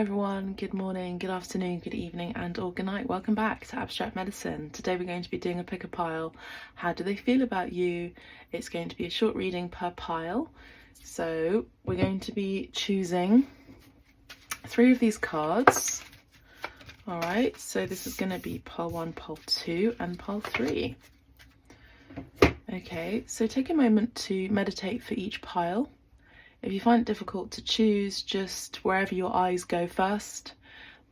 everyone, good morning, good afternoon, good evening and or good night. Welcome back to Abstract Medicine. Today we're going to be doing a pick a pile. How do they feel about you? It's going to be a short reading per pile. So we're going to be choosing 3 of these cards. Alright, so this is going to be pile 1, pile 2 and pile 3. Okay, so take a moment to meditate for each pile. If you find it difficult to choose, just wherever your eyes go first,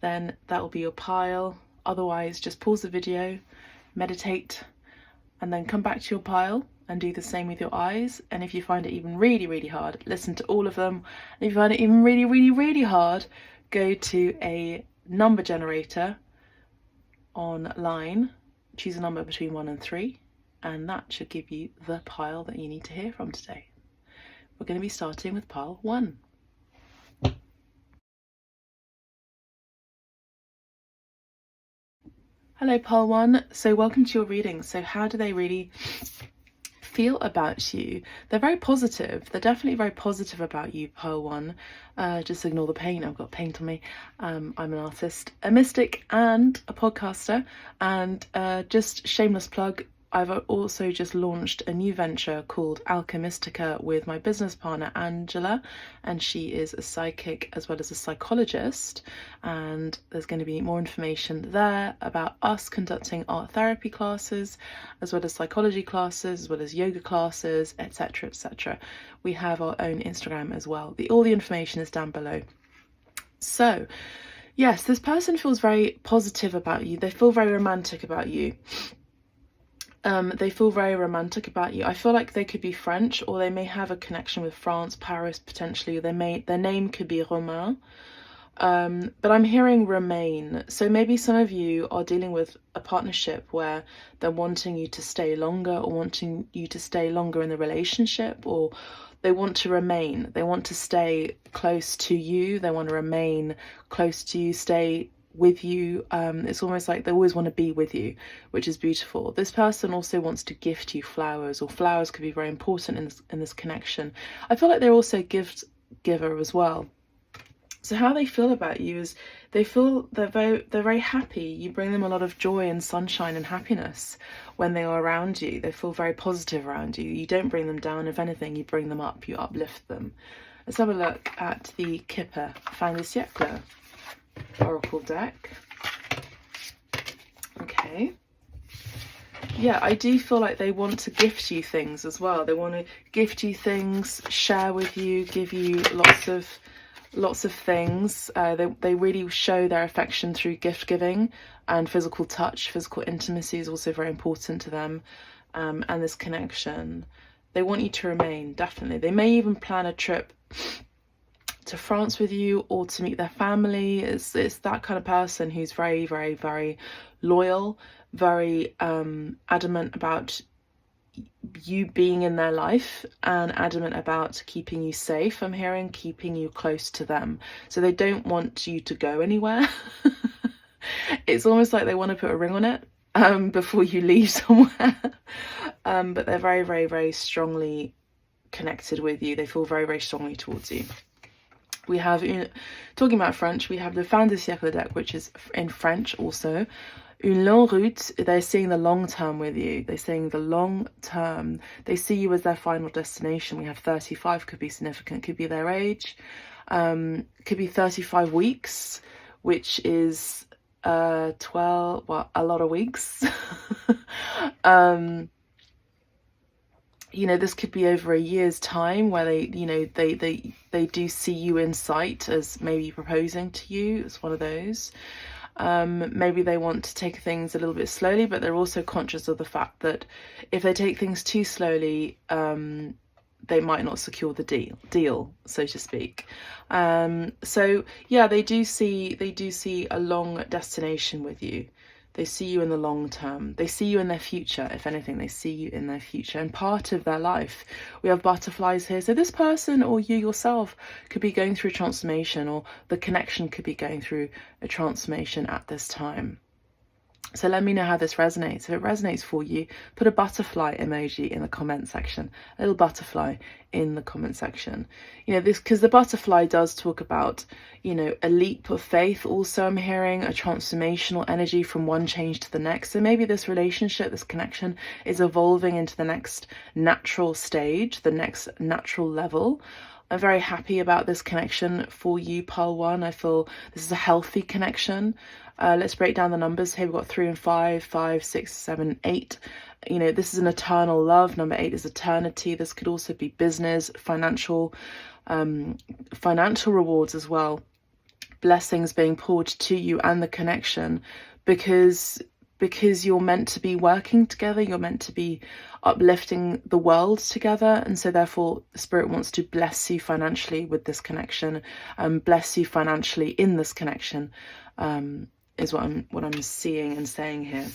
then that will be your pile. Otherwise, just pause the video, meditate, and then come back to your pile and do the same with your eyes. And if you find it even really hard, listen to all of them. And if you find it even really hard, go to a number generator online, choose a number between 1 and 3, and that should give you the pile that you need to hear from today. We're going to be starting with pile 1. Hello pile 1, so welcome to your reading. So how do they really feel about you? They're very positive. They're definitely very positive about you, pile 1. Just ignore the paint. I've got paint on me. I'm an artist, a mystic and a podcaster, and just shameless plug, I've also just launched a new venture called Alchemistica with my business partner Angela, and she is a psychic as well as a psychologist, and there's going to be more information there about us conducting art therapy classes as well as psychology classes as well as yoga classes, etc, etc. We have our own Instagram as well. All the information is down below. So yes, this person feels very positive about you. They feel very romantic about you. They feel very romantic about you. I feel like they could be French, or they may have a connection with France, Paris potentially. Their name could be Romain, but I'm hearing Remain. So maybe some of you are dealing with a partnership where they're wanting you to stay longer, or wanting you to stay longer in the relationship, or they want to remain. They want to stay close to you. They want to remain close to you, stay with you. It's almost like they always want to be with you, which is beautiful. This person also wants to gift you flowers, or flowers could be very important in this connection. I feel like they're also a gift giver as well. So how they feel about you is they feel they're very happy. You bring them a lot of joy and sunshine and happiness when they are around you. They feel very positive around you. You don't bring them down. If anything, you bring them up, you uplift them. Let's have a look at the Kipper Fin de Siècle Oracle deck. Okay. Yeah, I do feel like they want to gift you things as well. They want to gift you things, share with you, give you lots of things. They really show their affection through gift giving and physical touch. Physical intimacy is also very important to them, and this connection. They want you to remain, definitely. They may even plan a trip to France with you, or to meet their family. It's that kind of person who's very loyal, very adamant about you being in their life, and adamant about keeping you safe. I'm hearing keeping you close to them, so they don't want you to go anywhere. It's almost like they want to put a ring on it before you leave somewhere. But they're very strongly connected with you. They feel very strongly towards you. We have, talking about French, we have the Fin de Siècle deck, which is in French also. Une longue route, they're seeing the long term with you. They're seeing the long term. They see you as their final destination. We have 35, could be significant, could be their age. Could be 35 weeks, which is 12, well, a lot of weeks. This could be over a year's time, where they do see you in sight as maybe proposing to you. It's one of those. Maybe they want to take things a little bit slowly, but they're also conscious of the fact that if they take things too slowly, they might not secure the deal, so to speak. So yeah, they do see a long destination with you. They see you in the long term. They see you in their future. If anything, they see you in their future and part of their life. We have butterflies here. So this person, or you yourself, could be going through a transformation, or the connection could be going through a transformation at this time. So let me know how this resonates. If it resonates for you, put a butterfly emoji in the comment section, a little butterfly in the comment section. You know, this, because the butterfly does talk about, you know, a leap of faith. Also, I'm hearing a transformational energy from one change to the next. So maybe this relationship, this connection is evolving into the next natural stage, the next natural level. I'm very happy about this connection for you, Pile 1. I feel this is a healthy connection. Let's break down the numbers here. We've got 3 and 5, 5, 6, 7, 8. You know, this is an eternal love. Number 8 is eternity. This could also be business, financial rewards as well. Blessings being poured to you and the connection, because you're meant to be working together, you're meant to be uplifting the world together, and so therefore Spirit wants to bless you financially with this connection, bless you financially in this connection, is what I'm seeing and saying here.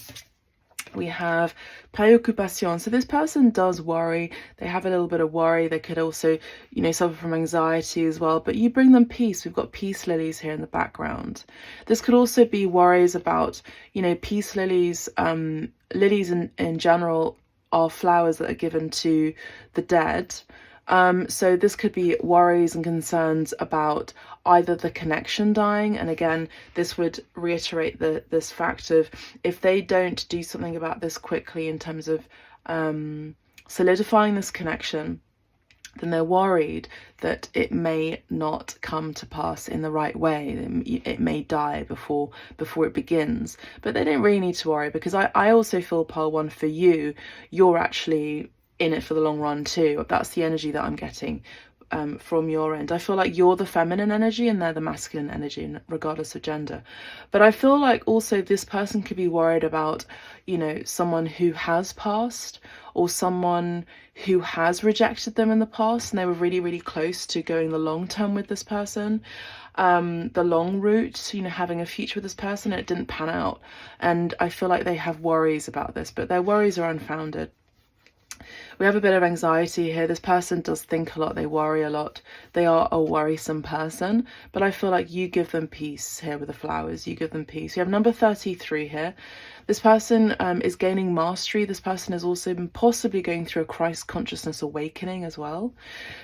We have preoccupation. So this person does worry. They have a little bit of worry. They could also, you know, suffer from anxiety as well. But you bring them peace. We've got peace lilies here in the background. This could also be worries about, you know, peace lilies. Lilies in general are flowers that are given to the dead. So this could be worries and concerns about either the connection dying, and again, this would reiterate this fact of, if they don't do something about this quickly in terms of solidifying this connection, then they're worried that it may not come to pass in the right way. It may die before it begins. But they don't really need to worry, because I also feel, Pile 1, for you, you're actually in it for the long run too. That's the energy that I'm getting from your end. I feel like you're the feminine energy and they're the masculine energy, regardless of gender. But I feel like also this person could be worried about, you know, someone who has passed, or someone who has rejected them in the past and they were really, really close to going the long term with this person, the long route, you know, having a future with this person, and it didn't pan out. And I feel like they have worries about this, but their worries are unfounded. We have a bit of anxiety here. This person does think a lot. They worry a lot. They are a worrisome person, but I feel like you give them peace here with the flowers. You give them peace. You have number 33 here. This person is gaining mastery. This person has also been possibly going through a Christ consciousness awakening as well.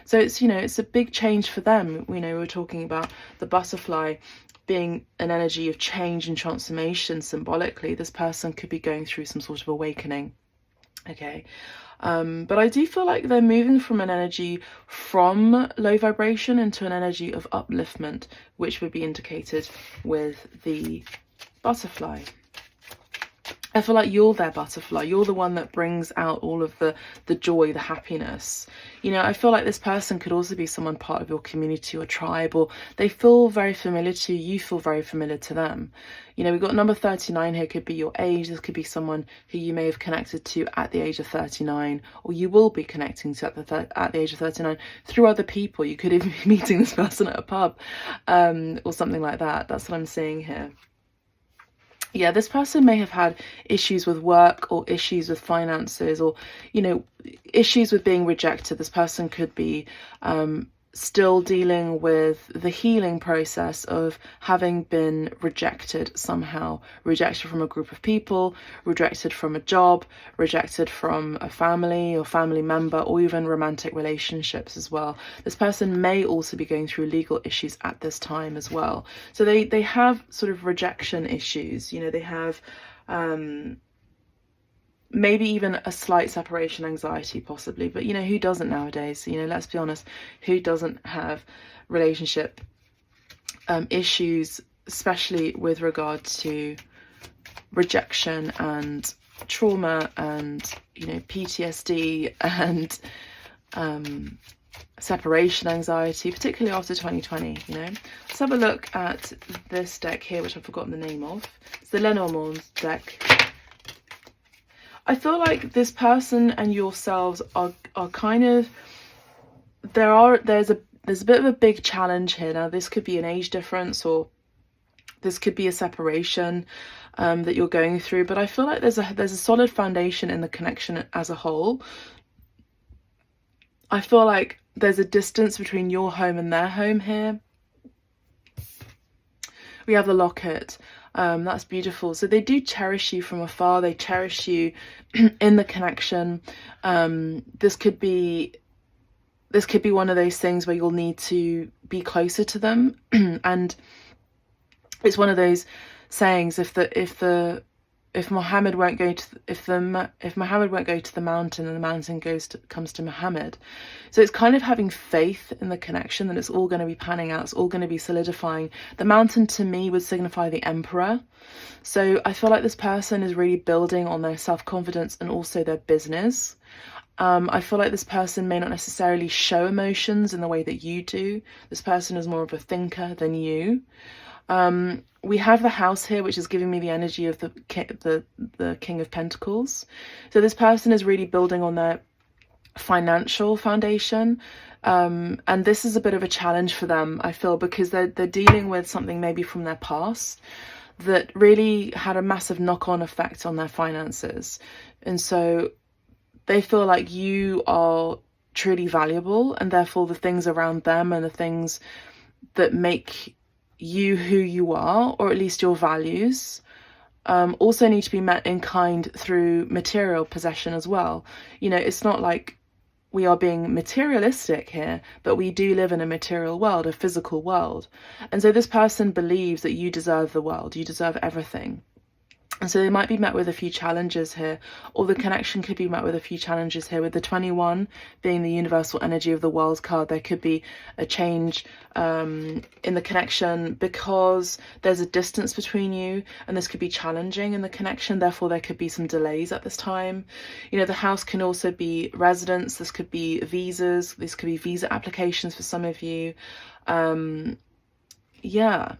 So it's, you know, it's a big change for them. You know, we're talking about the butterfly being an energy of change and transformation symbolically. This person could be going through some sort of awakening. Okay. But I do feel like they're moving from an energy from low vibration into an energy of upliftment, which would be indicated with the butterfly. I feel like you're their butterfly. You're the one that brings out all of the joy, the happiness. You know, I feel like this person could also be someone part of your community or tribe, or they feel very familiar to you. You feel very familiar to them. You know, we've got number 39 here. Could be your age. This could be someone who you may have connected to at the age of 39, or you will be connecting to at the age of 39 through other people. You could even be meeting this person at a pub, or something like that. That's what I'm seeing here. Yeah, this person may have had issues with work, or issues with finances, or, you know, issues with being rejected. This person could be still dealing with the healing process of having been rejected somehow. Rejected from a group of people, rejected from a job, rejected from a family or family member, or even romantic relationships as well. This person may also be going through legal issues at this time as well. So they have sort of rejection issues. You know, they have maybe even a slight separation anxiety possibly, but you know, who doesn't nowadays? You know, let's be honest, who doesn't have relationship issues, especially with regard to rejection and trauma and, you know, PTSD and separation anxiety, particularly after 2020, you know. Let's have a look at this deck here, which I've forgotten the name of. It's the Lenormand deck. I feel like this person and yourselves are kind of, there's a bit of a big challenge here. Now this could be an age difference, or this could be a separation that you're going through, but I feel like there's a solid foundation in the connection as a whole. I feel like there's a distance between your home and their home here. We have the locket. That's beautiful. So they do cherish you from afar. They cherish you in the connection. This could be one of those things where you'll need to be closer to them. And it's one of those sayings, if Muhammad won't go to if Muhammad won't go to the mountain, and the mountain comes to Muhammad. So it's kind of having faith in the connection that it's all going to be panning out, it's all going to be solidifying. The mountain to me would signify the emperor. So I feel like this person is really building on their self-confidence and also their business. I feel like this person may not necessarily show emotions in the way that you do. This person is more of a thinker than you. We have the house here, which is giving me the energy of the King of Pentacles. So this person is really building on their financial foundation. And this is a bit of a challenge for them, I feel, because they're dealing with something maybe from their past that really had a massive knock-on effect on their finances. And so they feel like you are truly valuable, and therefore the things around them and the things that make you who you are, or at least your values, also need to be met in kind through material possession as well. You know, it's not like we are being materialistic here, but we do live in a material world, a physical world. And so this person believes that you deserve the world, you deserve everything. And so they might be met with a few challenges here, or the connection could be met with a few challenges here. With the 21 being the universal energy of the world card, there could be a change in the connection because there's a distance between you, and this could be challenging in the connection. Therefore, there could be some delays at this time. You know, the house can also be residence. This could be visas. This could be visa applications for some of you. Yeah.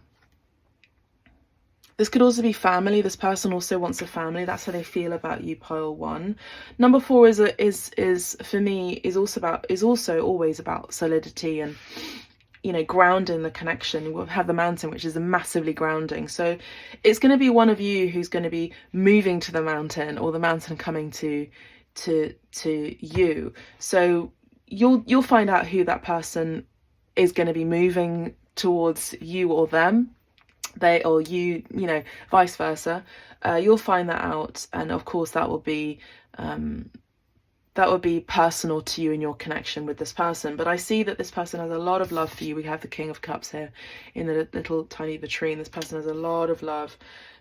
This could also be family. This person also wants a family. That's how they feel about you, pile 1. Number 4 is for me is also always about solidity and, you know, grounding the connection. We'll have the mountain, which is a massively grounding. So it's going to be one of you who's going to be moving to the mountain, or the mountain coming to you. So you'll find out who that person is going to be moving towards, you or them. They or you, you know, vice versa. You'll find that out, and of course that will be personal to you in your connection with this person. But I see that this person has a lot of love for you. We have the King of Cups here in the little tiny vitrine. This person has a lot of love.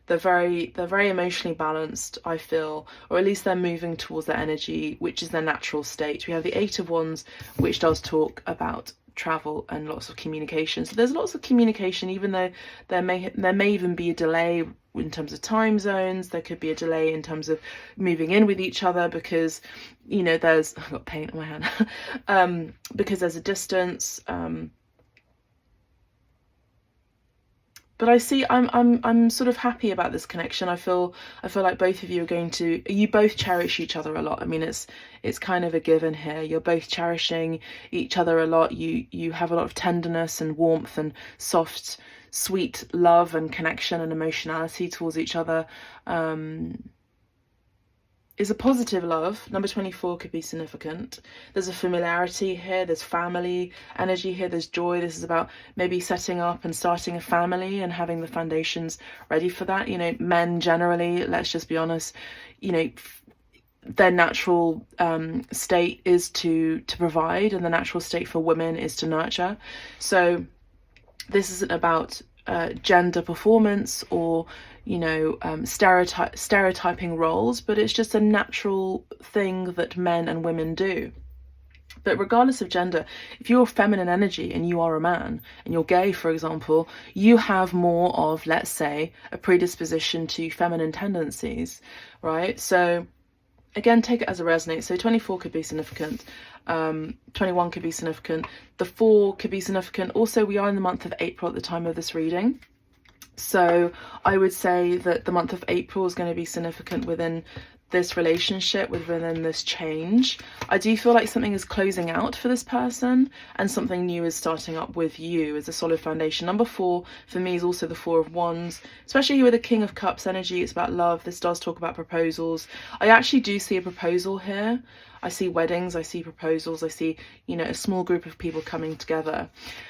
They're very emotionally balanced, I feel, or at least they're moving towards their energy, which is their natural state. We have the 8 of Wands, which does talk about travel and lots of communication. So there's lots of communication, even though there may even be a delay in terms of time zones. There could be a delay in terms of moving in with each other because, you know, I've got paint on my hand, because there's a distance. But I see I'm sort of happy about this connection. I feel like both of you you both cherish each other a lot. I mean, it's kind of a given here. You're both cherishing each other a lot. You have a lot of tenderness and warmth and soft, sweet love and connection and emotionality towards each other. Is a positive love. Number 24 could be significant. There's a familiarity here. There's family energy here. There's joy. This is about maybe setting up and starting a family and having the foundations ready for that. You know, men generally, let's just be honest, you know, their natural state is to provide, and the natural state for women is to nurture. So this isn't about gender performance or, you know, stereotyping roles, but it's just a natural thing that men and women do. But regardless of gender, if you're feminine energy and you are a man and you're gay, for example, you have more of, let's say, a predisposition to feminine tendencies, right? So again, take it as it resonates. So 24 could be significant. 21 could be significant. The 4 could be significant. Also, we are in the month of April at the time of this reading. So I would say that the month of April is going to be significant within this relationship, within this change. I do feel like something is closing out for this person and something new is starting up with you as a solid foundation. Number 4 for me is also the 4 of Wands, especially with the King of Cups energy. It's about love. This does talk about proposals. I actually do see a proposal here. I see weddings, I see proposals, I see, you know, a small group of people coming together.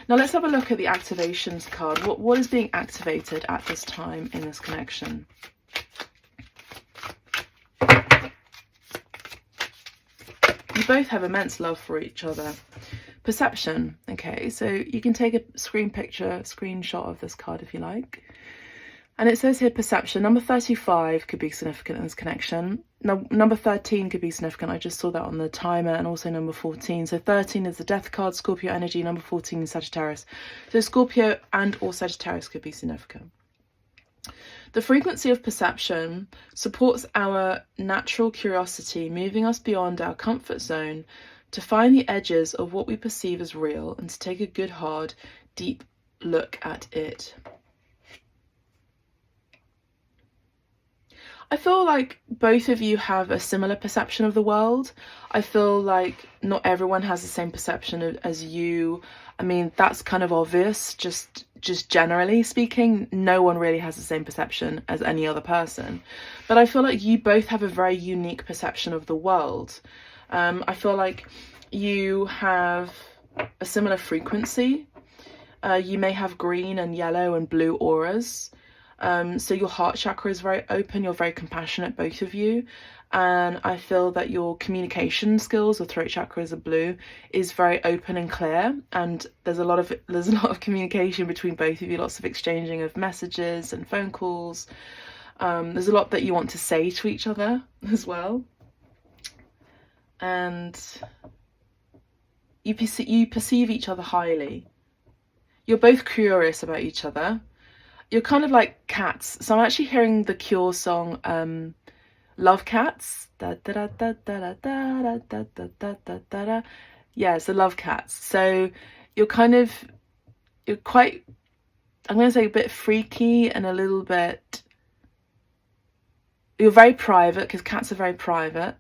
Now let's have a look at the activations card. What is being activated at this time in this connection? You both have immense love for each other. Perception. Okay, so you can take a screenshot of this card if you like. And it says here perception. Number 35 could be significant in this connection. Now, number 13 could be significant. I just saw that on the timer, and also number 14. So 13 is the death card, Scorpio energy. Number 14 is Sagittarius. So Scorpio and or Sagittarius could be significant. The frequency of perception supports our natural curiosity, moving us beyond our comfort zone to find the edges of what we perceive as real and to take a good, hard, deep look at it. I feel like both of you have a similar perception of the world. I feel like not everyone has the same perception as you. I mean, that's kind of obvious, just generally speaking. No one really has the same perception as any other person. But I feel like you both have a very unique perception of the world. I feel like you have a similar frequency. You may have green and yellow and blue auras. So your heart chakra is very open, you're very compassionate, both of you, and I feel that your communication skills, or throat chakra is a blue, is very open and clear, and there's a lot of communication between both of you, lots of exchanging of messages and phone calls. There's a lot that you want to say to each other as well, and you perceive each other highly. You're both curious about each other. You're kind of like cats. So I'm actually hearing the Cure song, Love Cats. Da, da, da, da, da, da, da, da, da, da, da, da. Yeah, it's the Love Cats. So you're quite, I'm going to say a bit freaky and a little bit, you're very private, because cats are very private,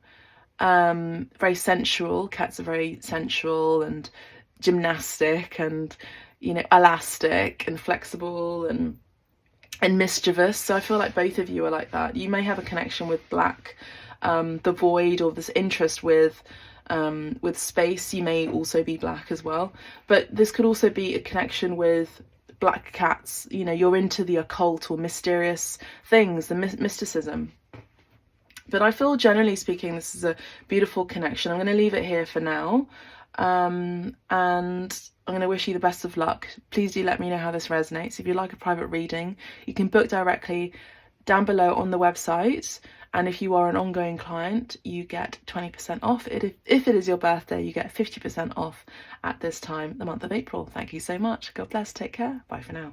very sensual. Cats are very sensual and gymnastic and, you know, elastic and flexible and mischievous. So I feel like both of you are like that. You may have a connection with black, the void, or this interest with space. You may also be black as well, but this could also be a connection with black cats. You know, you're into the occult or mysterious things, the mysticism. But I feel, generally speaking, this is a beautiful connection. I'm going to leave it here for now, and I'm going to wish you the best of luck. Please do let me know how this resonates. If you'd like a private reading, you can book directly down below on the website. And if you are an ongoing client, you get 20% off. If it is your birthday, you get 50% off at this time, the month of April. Thank you so much. God bless. Take care. Bye for now.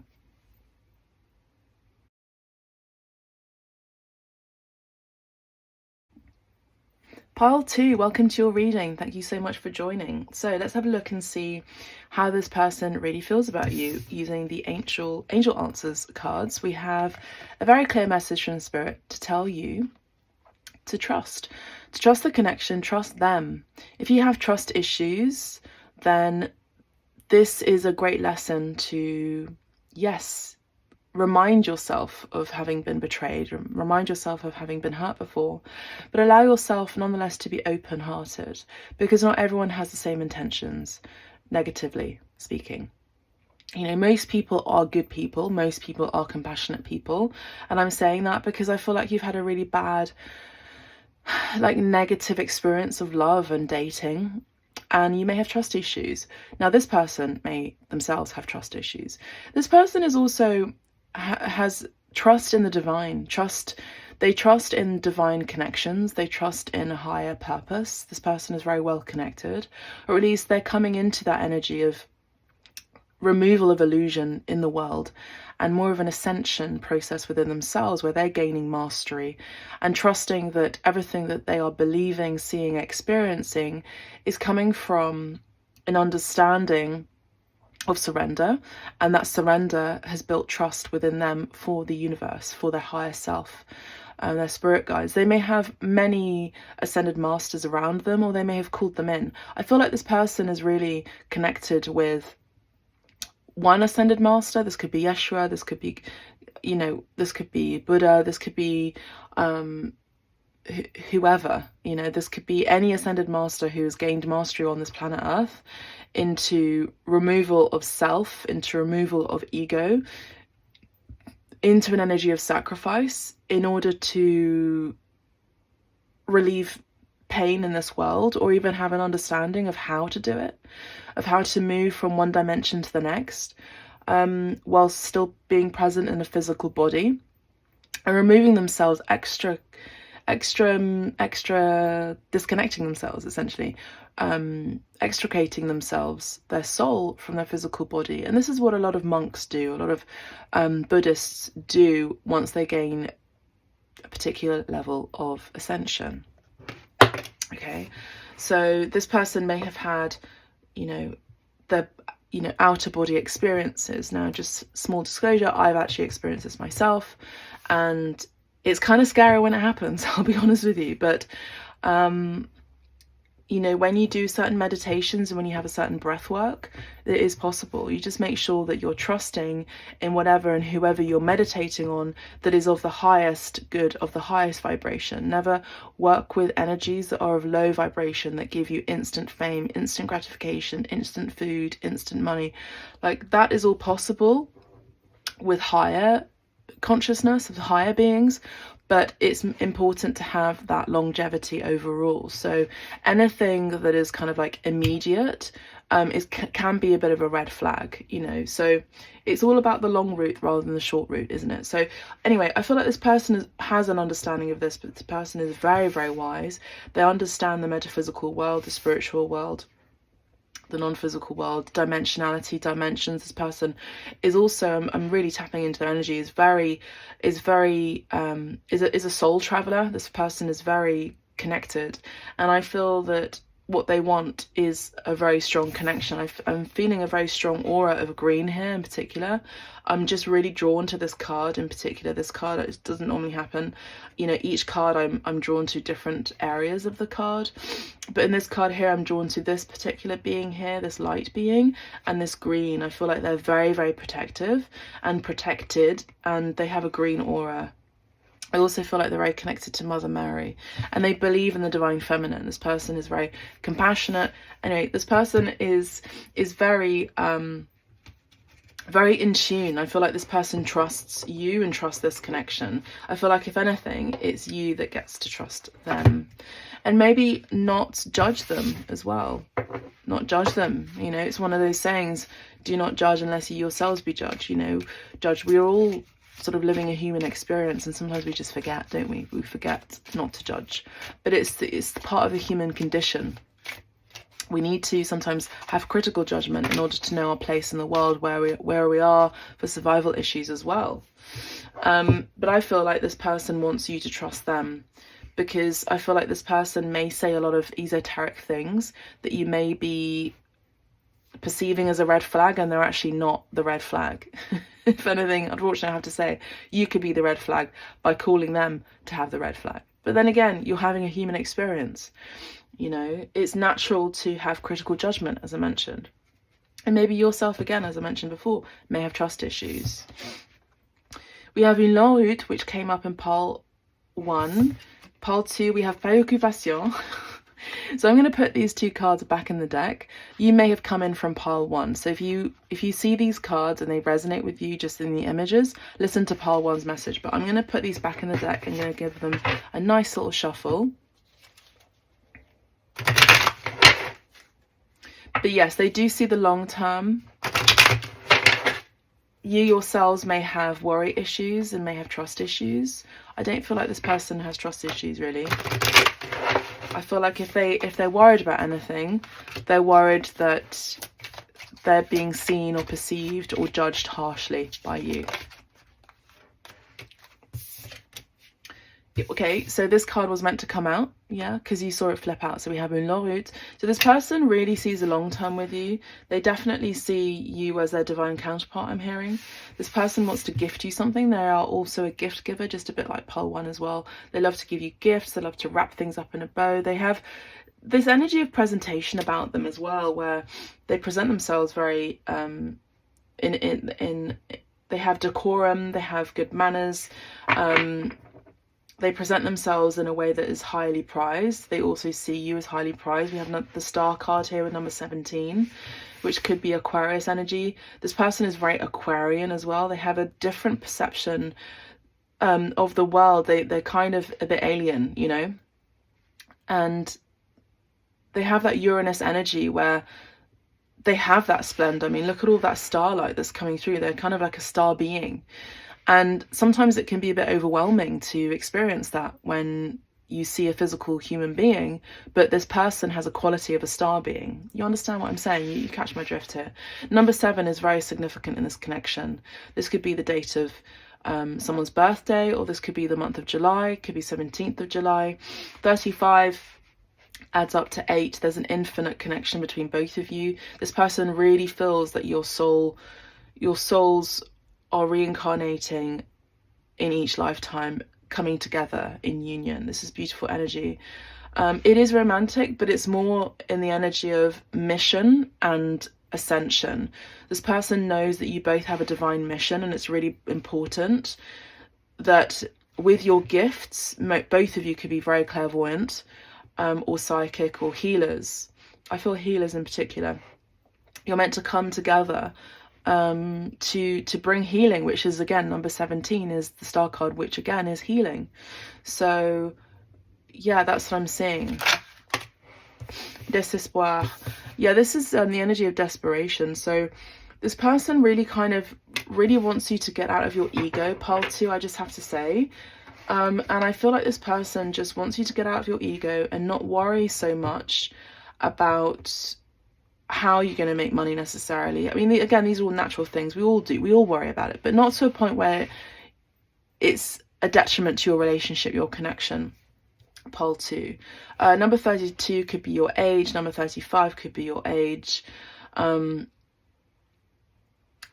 Pile 2, welcome to your reading. Thank you so much for joining. So let's have a look and see how this person really feels about you using the Angel Answers cards. We have a very clear message from Spirit to tell you to trust the connection, trust them. If you have trust issues, then this is a great lesson to, yes, remind yourself of having been betrayed, remind yourself of having been hurt before, but allow yourself nonetheless to be open-hearted, because not everyone has the same intentions, negatively speaking. You know, most people are good people, most people are compassionate people, and I'm saying that because I feel like you've had a really bad, like, negative experience of love and dating, and you may have trust issues. Now, this person may themselves have trust issues. This person is also has trust in the divine. They trust in divine connections. They trust in a higher purpose. This person is very well connected, or at least they're coming into that energy of removal of illusion in the world and more of an ascension process within themselves, where they're gaining mastery and trusting that everything that they are believing, seeing, experiencing is coming from an understanding of surrender, and that surrender has built trust within them for the universe, for their higher self. their spirit guides. They may have many ascended masters around them, or they may have called them in. I feel like this person is really connected with one ascended master. This could be Yeshua, this could be, you know, this could be Buddha, this could be whoever, you know, this could be any ascended master who has gained mastery on this planet Earth into removal of self, into removal of ego, into an energy of sacrifice in order to relieve pain in this world, or even have an understanding of how to do it, of how to move from one dimension to the next, whilst still being present in a physical body, and removing themselves extra disconnecting themselves, essentially, extricating themselves, their soul, from their physical body. And this is what a lot of monks do, a lot of Buddhists do once they gain a particular level of ascension. Okay, so this person may have had, you know, the outer body experiences. Now, just small disclosure, I've actually experienced this myself, and it's kind of scary when it happens, I'll be honest with you. But you know, when you do certain meditations and when you have a certain breath work, it is possible. You just make sure that you're trusting in whatever and whoever you're meditating on that is of the highest good, of the highest vibration. Never work with energies that are of low vibration, that give you instant fame, instant gratification, instant food, instant money. Like, that is all possible with higher consciousness, of higher beings, but it's important to have that longevity overall. So anything that is kind of like immediate can be a bit of a red flag, you know. So it's all about the long route rather than the short route, isn't it? So anyway, I feel like this person has an understanding of this, but this person is very, very wise. They understand the metaphysical world, the spiritual world, the non-physical world, dimensionality, dimensions. This person is also, I'm really tapping into their energy, is a soul traveler. This person is very connected, and I feel that what they want is a very strong connection. I'm feeling a very strong aura of green here in particular. I'm just really drawn to this card in particular. This card, it doesn't normally happen. You know, each card I'm drawn to different areas of the card. But in this card here, I'm drawn to this particular being here, this light being, and this green. I feel like they're very, very protective and protected, and they have a green aura. I also feel like they're very connected to Mother Mary, and they believe in the divine feminine. This person is very compassionate. Anyway, this person is very very in tune. I feel like this person trusts you and trusts this connection. I feel like, if anything, it's you that gets to trust them, and maybe not judge them as well. Not judge them. You know, it's one of those sayings, do not judge unless you yourselves be judged. You know, judge. We're all sort of living a human experience, and sometimes we just forget, don't we? We forget not to judge, but it's part of the human condition. We need to sometimes have critical judgment in order to know our place in the world, where we are for survival issues as well. But I feel like this person wants you to trust them, because I feel like this person may say a lot of esoteric things that you may be perceiving as a red flag, and they're actually not the red flag. If anything, unfortunately, I have to say, you could be the red flag by calling them to have the red flag. But then again, you're having a human experience. You know, it's natural to have critical judgment, as I mentioned. And maybe yourself, again, as I mentioned before, may have trust issues. We have une longue route, which came up in pile 1. Pile 2, we have préoccupation. So I'm going to put these two cards back in the deck. You may have come in from pile 1. So if you see these cards and they resonate with you just in the images, listen to pile 1's message. But I'm going to put these back in the deck and going to give them a nice little shuffle. But yes, they do see the long term. You yourselves may have worry issues and may have trust issues. I don't feel like this person has trust issues, really. I feel like if they're worried about anything, they're worried that they're being seen or perceived or judged harshly by you. Okay, so this card was meant to come out, yeah, because you saw it flip out. So we have une la route. So this person really sees a long term with you. They definitely see you as their divine counterpart, I'm hearing. This person wants to gift you something. They are also a gift giver, just a bit like pole one as well. They love to give you gifts. They love to wrap things up in a bow. They have this energy of presentation about them as well, where they present themselves very they have decorum, they have good manners. They present themselves in a way that is highly prized. They also see you as highly prized. We have the star card here with number 17, which could be Aquarius energy. This person is very Aquarian as well. They have a different perception of the world. They're kind of a bit alien, you know? And they have that Uranus energy where they have that splendor. I mean, look at all that starlight that's coming through. They're kind of like a star being. And sometimes it can be a bit overwhelming to experience that when you see a physical human being, but this person has a quality of a star being. You understand what I'm saying? You catch my drift here. Number 7 is very significant in this connection. This could be the date of someone's birthday, or this could be the month of July, could be 17th of July. 35 adds up to 8. There's an infinite connection between both of you. This person really feels that your souls are reincarnating in each lifetime, coming together in union. This is beautiful energy. It is romantic, but it's more in the energy of mission and ascension. This person knows that you both have a divine mission, and it's really important that with your gifts, both of you could be very clairvoyant or psychic or healers. I feel healers in particular. You're meant to come together to bring healing, which is, again, number 17 is the star card, which again is healing. So yeah, that's what I'm seeing. Désespoir. Yeah, this is the energy of desperation. So this person really wants you to get out of your ego, pile 2, I just have to say. And I feel like this person just wants you to get out of your ego and not worry so much about how you're going to make money necessarily. I mean, again, these are all natural things. We all do. We all worry about it, but not to a point where it's a detriment to your relationship, your connection. Pole 2. Number 32 could be your age. Number 35 could be your age.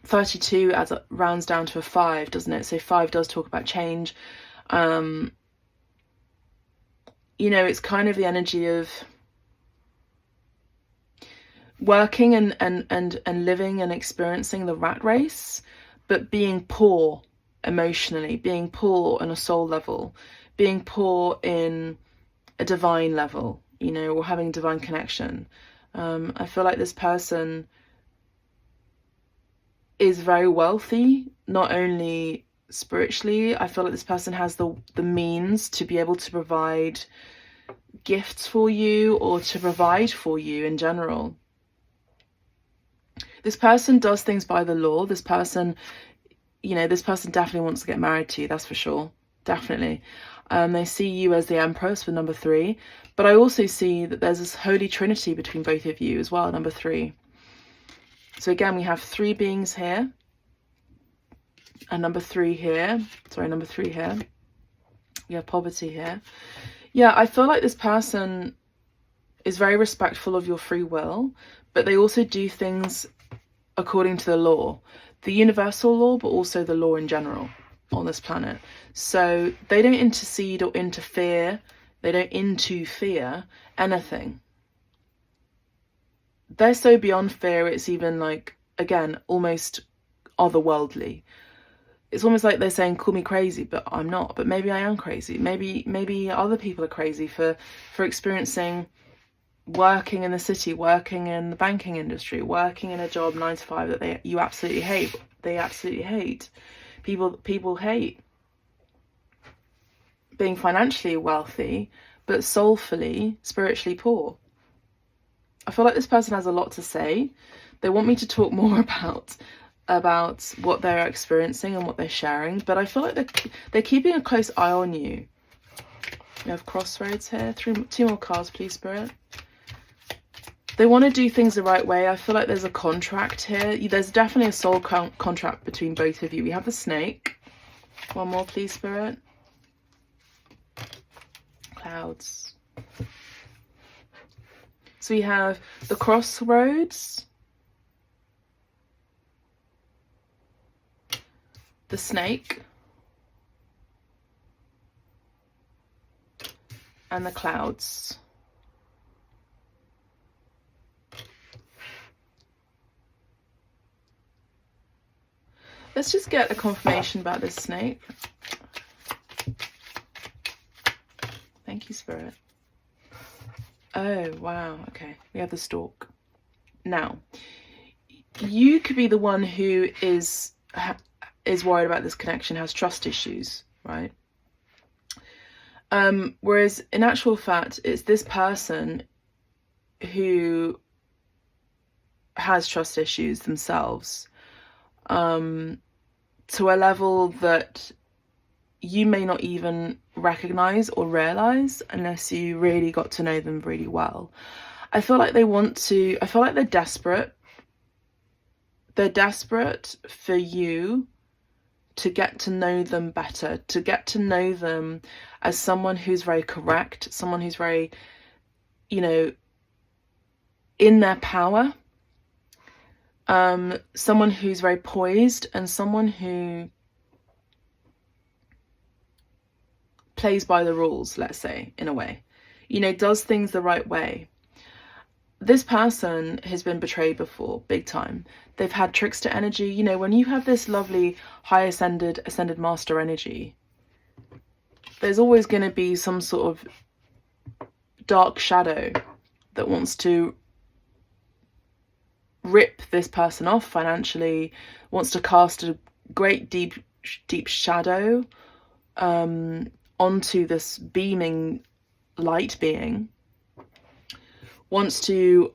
32 rounds down to a 5, doesn't it? So 5 does talk about change. You know, it's kind of the energy of working and living and experiencing the rat race, but being poor emotionally, being poor on a soul level, being poor in a divine level, you know, or having divine connection. I feel like this person is very wealthy, not only spiritually. I feel like this person has the means to be able to provide gifts for you, or to provide for you in general. This person does things by the law. This person, you know, this person definitely wants to get married to you, that's for sure. Definitely. They see you as the Empress for number 3. But I also see that there's this holy trinity between both of you as well, number 3. So again, we have 3 beings here. And number 3 here. Sorry, number 3 here. We have poverty here. Yeah, I feel like this person is very respectful of your free will, but they also do things according to the law, the universal law, but also the law in general on this planet. So they don't intercede or interfere. They don't interfere anything. They're so beyond fear, it's even like, again, almost otherworldly. It's almost like they're saying, call me crazy, but I'm not. But maybe I am crazy. Maybe other people are crazy for experiencing working in the city, working in the banking industry, working in a job 9 to 5 that you absolutely hate. They absolutely hate. People hate being financially wealthy, but soulfully, spiritually poor. I feel like this person has a lot to say. They want me to talk more about what they're experiencing and what they're sharing, but I feel like they're keeping a close eye on you. We have crossroads here. 2 more cards, please, Spirit. They want to do things the right way. I feel like there's a contract here. There's definitely a soul contract between both of you. We have the snake. 1 more, please, Spirit. clouds. So we have the crossroads, the snake, and the clouds. Let's just get a confirmation about this snake. Thank you, Spirit. Oh, wow. Okay. We have the stork. Now, you could be the one who is worried about this connection, has trust issues, right? Whereas in actual fact, it's this person who has trust issues themselves, to a level that you may not even recognize or realize unless you really got to know them really well. I feel like I feel like they're desperate. They're desperate for you to get to know them better, to get to know them as someone who's very correct, someone who's very, you know, in their power, someone who's very poised, and someone who plays by the rules, let's say, in a way, you know, does things the right way. This person has been betrayed before, big time. They've had trickster energy. You know, when you have this lovely high ascended master energy, there's always going to be some sort of dark shadow that wants to rip this person off financially, wants to cast a great deep shadow onto this beaming light being, wants to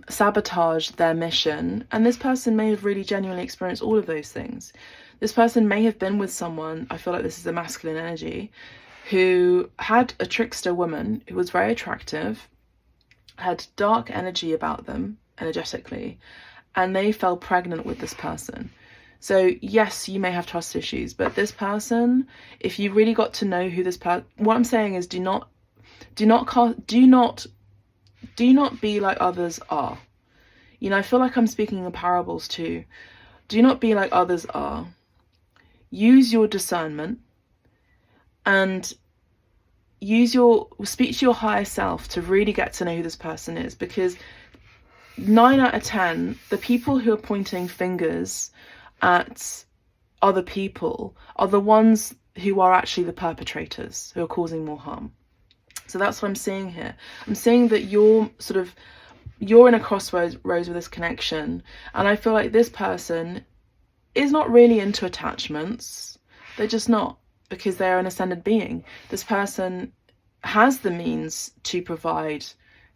sabotage their mission. And this person may have really genuinely experienced all of those things. This person may have been with someone, I feel like this is a masculine energy, who had a trickster woman who was very attractive, had dark energy about them energetically, and they fell pregnant with this person. So yes, you may have trust issues, but this person, if you really got to know who this person, what I'm saying is do not be like others are. You know, I feel like I'm speaking in parables too. Do not be like others are. Use your discernment and speak to your higher self to really get to know who this person is, because 9 out of 10, the people who are pointing fingers at other people are the ones who are actually the perpetrators, who are causing more harm. So that's what I'm seeing here. I'm seeing that you're in a crossroads with this connection, and I feel like this person is not really into attachments. They're just not, because they're an ascended being. This person has the means to provide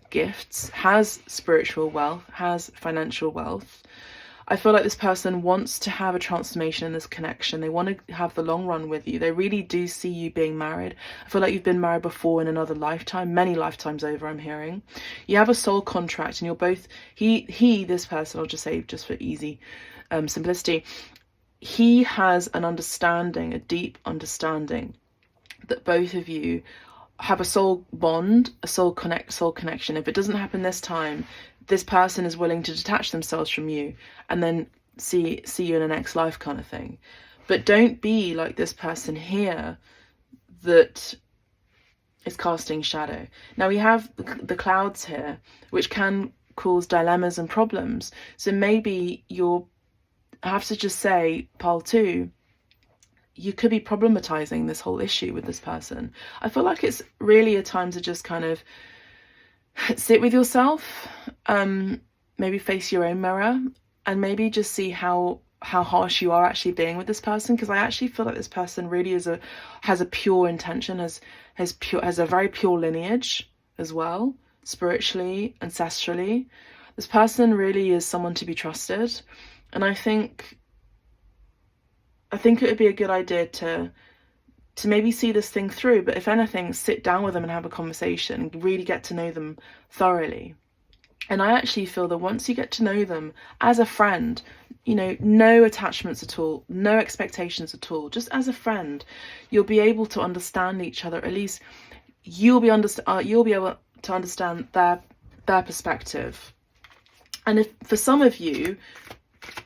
gifts, has spiritual wealth, has financial wealth. I feel like this person wants to have a transformation in this connection. They want to have the long run with you. They really do see you being married. I feel like you've been married before in another lifetime, many lifetimes over, I'm hearing. You have a soul contract and you're both, this person, I'll just say just for easy simplicity, he has an understanding, a deep understanding that both of you have a soul bond, a soul connection. If it doesn't happen this time, this person is willing to detach themselves from you and then see you in the next life, kind of thing. But don't be like this person here that is casting shadow. Now we have the clouds here, which can cause dilemmas and problems. So maybe I have to just say, pile 2, you could be problematizing this whole issue with this person. I feel like it's really a time to just kind of sit with yourself, maybe face your own mirror, and maybe just see how harsh you are actually being with this person. Because I actually feel like this person really has a pure intention, has a very pure lineage as well, spiritually, ancestrally. This person really is someone to be trusted, and I think it would be a good idea to maybe see this thing through, but if anything, sit down with them and have a conversation and really get to know them thoroughly. And I actually feel that once you get to know them as a friend, you know, no attachments at all, no expectations at all, just as a friend, you'll be able to understand each other, at least you'll be able to understand their perspective. And if for some of you,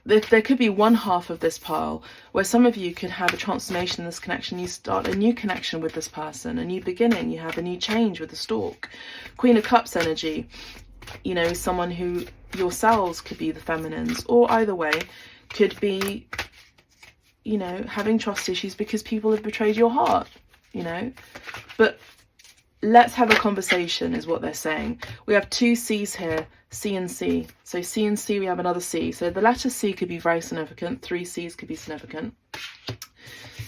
there could be one half of this pile where some of you could have a transformation in this connection. You start a new connection with this person, a new beginning. You have a new change with the stork. Queen of Cups energy, you know, someone who yourselves could be the feminines, or either way could be, you know, having trust issues because people have betrayed your heart, you know. But let's have a conversation is what they're saying. We have two C's here, C and C. So C and C, we have another C. So the letter C could be very significant. 3 C's could be significant.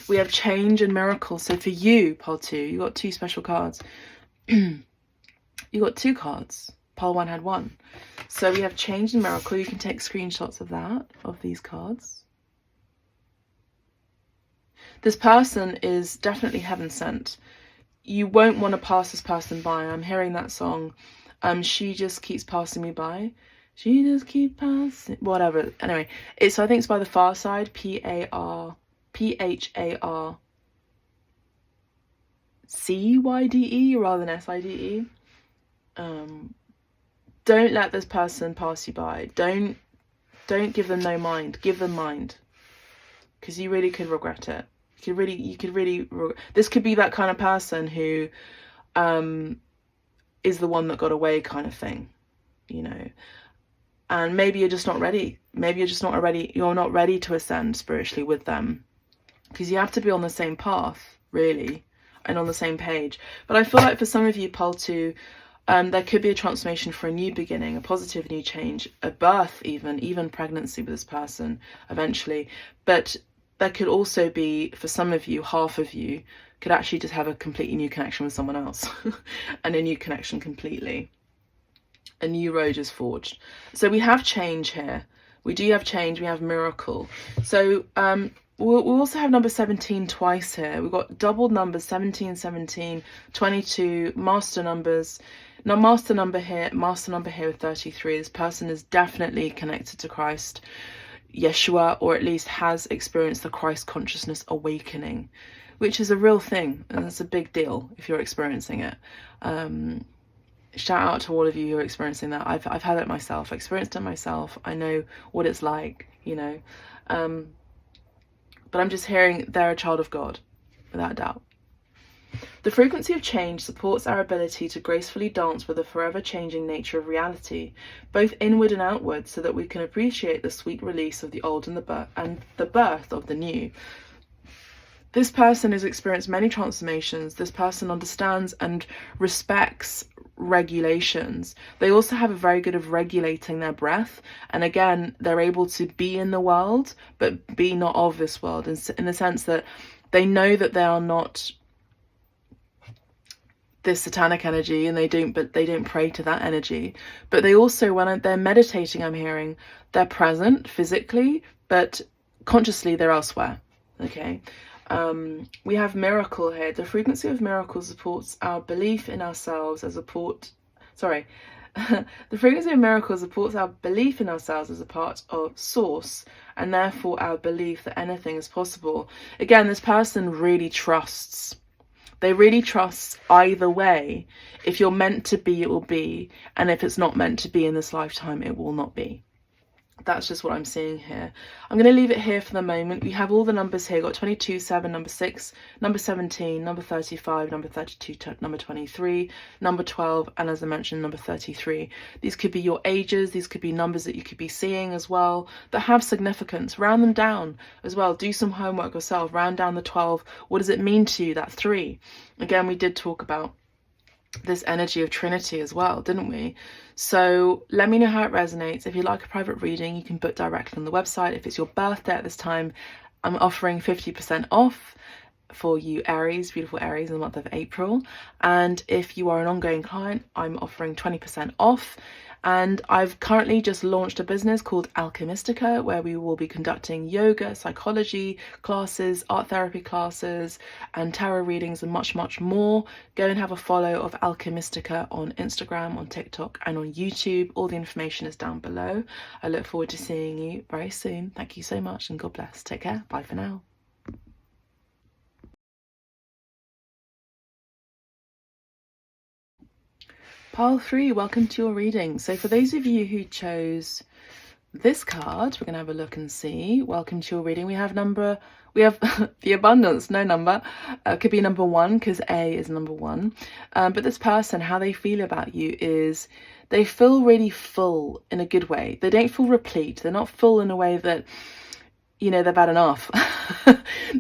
We have change and miracle. So for you, pile 2, you got 2 special cards. You got 2 cards. Pile 1 had 1. So we have change and miracle. You can take screenshots of that, of these cards. This person is definitely heaven sent. You won't want to pass this person by. I'm hearing that song. She just keeps passing me by. She just keeps passing. Whatever. Anyway, I think it's by the Far Side. PHARCYDE rather than SIDE. Don't let this person pass you by. Don't give them no mind. Give them mind, because you really could regret it. You could really. This could be that kind of person who is the one that got away, kind of thing, you know. And maybe you're just not ready. Maybe you're just not ready. You're not ready to ascend spiritually with them, because you have to be on the same path, really, and on the same page. But I feel like for some of you, pile 2, there could be a transformation for a new beginning, a positive new change, a birth, even pregnancy with this person eventually. But there could also be, for some of you, half of you could actually just have a completely new connection with someone else and a new connection completely. A new road is forged. So we have change here. We do have change. We have miracle. So we'll also have number 17 twice here. We've got doubled numbers, 17, 17, 22, master numbers. Now master number here with 33. This person is definitely connected to Christ, Yeshua, or at least has experienced the Christ consciousness awakening, which is a real thing, and it's a big deal if you're experiencing it. Shout out to all of you who are experiencing that. I've had it myself. I experienced it myself. I know what it's like, you know. But I'm just hearing they're a child of God, without a doubt. The frequency of change supports our ability to gracefully dance with the forever changing nature of reality, both inward and outward, so that we can appreciate the sweet release of the old and the birth of the new. This person has experienced many transformations. This person understands and respects regulations. They also have a very good of regulating their breath, and again, they're able to be in the world but be not of this world, in the sense that they know that they are not this satanic energy, and they don't pray to that energy. But they also, when they're meditating, I'm hearing they're present physically, but consciously they're elsewhere. Okay. We have miracle here. The frequency of miracle supports our belief in ourselves as a part. Sorry. The frequency of miracles supports our belief in ourselves as a part of source, and therefore our belief that anything is possible. Again, this person really trusts. They really trust either way. If you're meant to be, it will be. And if it's not meant to be in this lifetime, it will not be. That's just what I'm seeing here. I'm going to leave it here for the moment. We have all the numbers here. Got 22, 7, number 6, number 17, number 35, number 32, number 23, number 12, and as I mentioned, number 33. These could be your ages. These could be numbers that you could be seeing as well that have significance. Round them down as well. Do some homework yourself. Round down the 12. What does it mean to you, that 3? Again, we did talk about this energy of Trinity as well, didn't we? So let me know how it resonates. If you'd like a private reading, you can book directly on the website. If it's your birthday at this time, I'm offering 50% off for you Aries, beautiful Aries, in the month of April. And if you are an ongoing client, I'm offering 20% off. And I've currently just launched a business called Alchemistica, where we will be conducting yoga, psychology classes, art therapy classes, and tarot readings, and much, much more. Go and have a follow of Alchemistica on Instagram, on TikTok, and on YouTube. All the information is down below. I look forward to seeing you very soon. Thank you so much, and God bless. Take care. Bye for now. Pile 3, welcome to your reading. So for those of you who chose this card, we're going to have a look and see. Welcome to your reading. We have the abundance, no number. Could be number 1 because A is number 1. But this person, how they feel about you is they feel really full in a good way. They don't feel replete. They're not full in a way that, you know, they've had enough.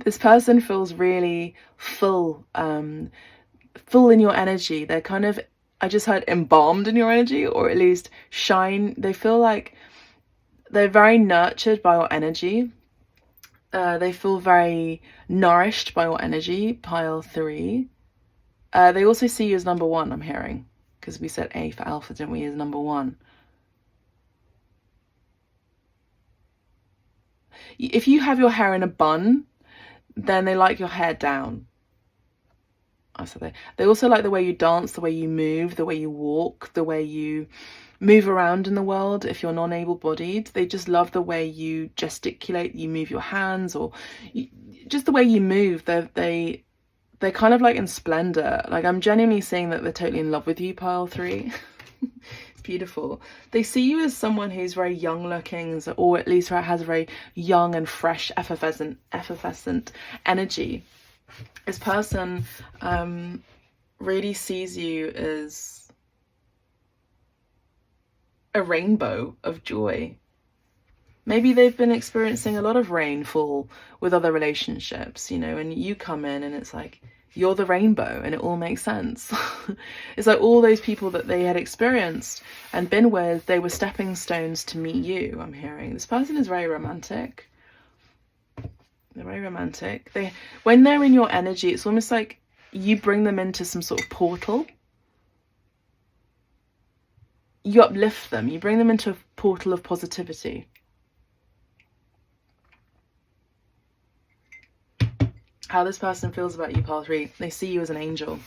This person feels really full, full in your energy. They're kind of, I just heard embalmed in your energy, or at least shine. They feel like they're very nurtured by your energy. They feel very nourished by your energy, pile 3. They also see you as number 1, I'm hearing, because we said A for alpha, didn't we, as number 1. If you have your hair in a bun, then they like your hair down. They also like the way you dance, the way you move, the way you walk, the way you move around in the world. If you're non-able-bodied, they just love the way you gesticulate, you move your hands, or just the way you move. They're kind of like in splendor. Like, I'm genuinely seeing that they're totally in love with you, pile 3. It's beautiful. They see you as someone who's very young looking, or at least has a very young and fresh, effervescent energy. This person really sees you as a rainbow of joy. Maybe they've been experiencing a lot of rainfall with other relationships, you know, and you come in and it's like, you're the rainbow, and it all makes sense. It's like all those people that they had experienced and been with, they were stepping stones to meet you, I'm hearing. This person is very romantic. They're very romantic. When they're in your energy, it's almost like you bring them into some sort of portal. You uplift them. You bring them into a portal of positivity. How this person feels about you, pile 3. They see you as an angel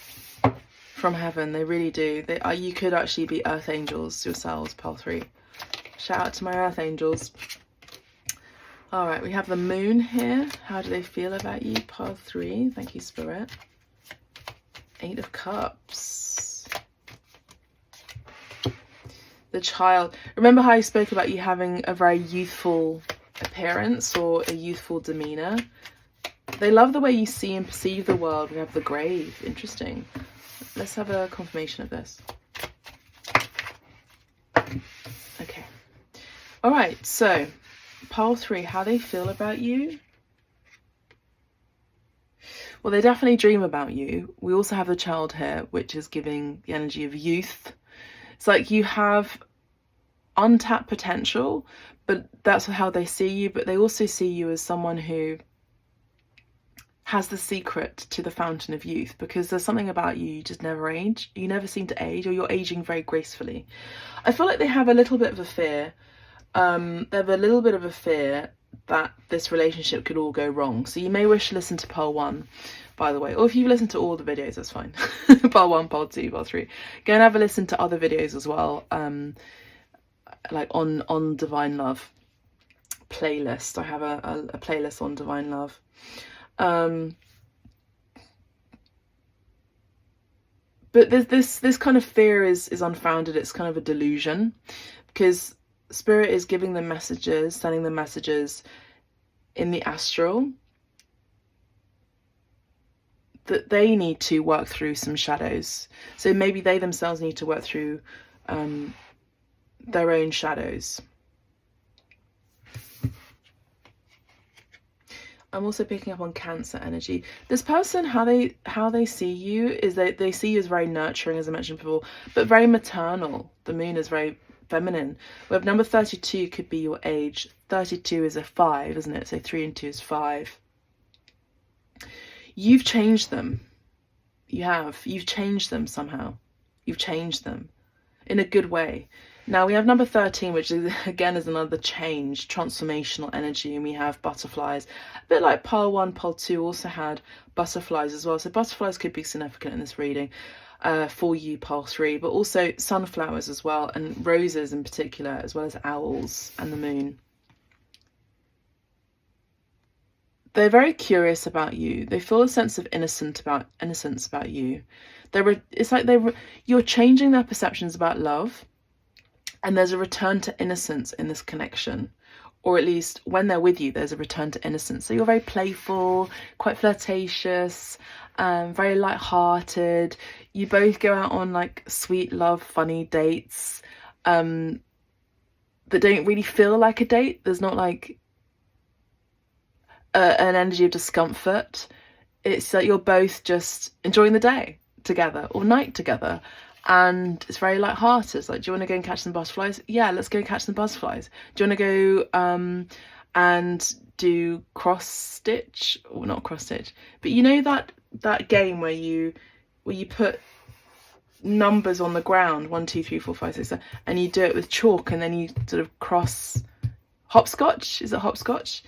from heaven. They really do. You could actually be earth angels yourselves, pile 3. Shout out to my earth angels. All right, we have the moon here. How do they feel about you, pile 3? Thank you, Spirit. 8 of Cups. The child. Remember how I spoke about you having a very youthful appearance or a youthful demeanor? They love the way you see and perceive the world. We have the grave. Interesting. Let's have a confirmation of this. Okay. All right, so pile 3, how they feel about you? Well, they definitely dream about you. We also have the child here, which is giving the energy of youth. It's like you have untapped potential, but that's how they see you. But they also see you as someone who has the secret to the fountain of youth, because there's something about you, you just never age. You never seem to age, or you're aging very gracefully. I feel like they have a little bit of a fear. They have a little bit of a fear that this relationship could all go wrong. So you may wish to listen to pile 1, by the way, or if you've listened to all the videos, that's fine. Pile 1, pile 2, pile 3. Go and have a listen to other videos as well, like on Divine Love playlist. I have a playlist on Divine Love. But this kind of fear is unfounded. It's kind of a delusion, because Spirit is giving them messages, sending them messages in the astral that they need to work through some shadows. So maybe they themselves need to work through their own shadows. I'm also picking up on Cancer energy. This person, how they see you is they see you as very nurturing, as I mentioned before, but very maternal. The moon is very feminine. We have number 32 could be your age. 32 is a 5, isn't it? So 3 and 2 is 5. You've changed them. You've changed them somehow. You've changed them in a good way. Now we have number 13, which is, again, is another change, transformational energy, and we have butterflies. A bit like pile 1, pile 2 also had butterflies as well. So butterflies could be significant in this reading for you, pile 3, but also sunflowers as well, and roses in particular, as well as owls and the moon. They're very curious about you. They feel a sense of innocence about you. It's like you're changing their perceptions about love, and there's a return to innocence in this connection. Or at least when they're with you, there's a return to innocence. So you're very playful, quite flirtatious, very light-hearted. You both go out on like sweet love, funny dates that don't really feel like a date. There's not like an energy of discomfort. It's that you're both just enjoying the day together or night together. And it's very light-hearted. It's like, do you want to go and catch some butterflies? Yeah, let's go and catch some butterflies. Do you want to go and do cross-stitch? Or not cross-stitch, but you know that game where you put numbers on the ground, 1, 2, 3, 4, 5, 6, 7, and you do it with chalk, and then you sort of cross hopscotch. Is it hopscotch?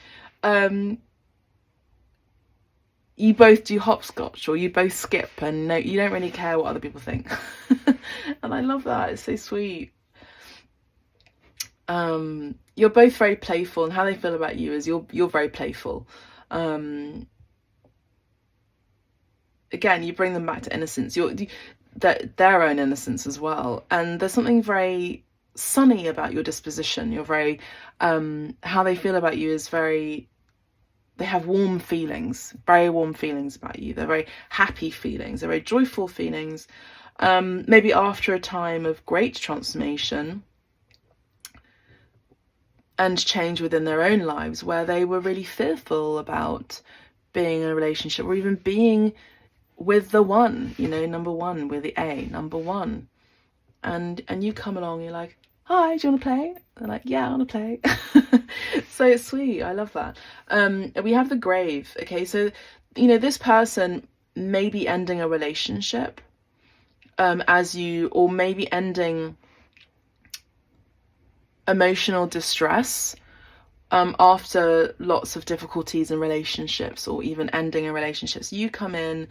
You both do hopscotch, or you both skip, and no, you don't really care what other people think. And I love that. It's so sweet. You're both very playful, and how they feel about you is you're very playful. Again, you bring them back to innocence. Their own innocence as well. And there's something very sunny about your disposition. You're very how they feel about you is very. They have warm feelings, very warm feelings about you. They're very happy feelings. They're very joyful feelings. Maybe after a time of great transformation and change within their own lives, where they were really fearful about being in a relationship or even being with the one, you know, number one, with the A, number one. And you come along, you're like, hi, do you want to play? They're like, yeah, I want to play. So it's sweet. I love that. We have the grave. Okay, so, you know, this person may be ending a relationship or maybe ending emotional distress after lots of difficulties in relationships, or even ending a relationship. So you come in,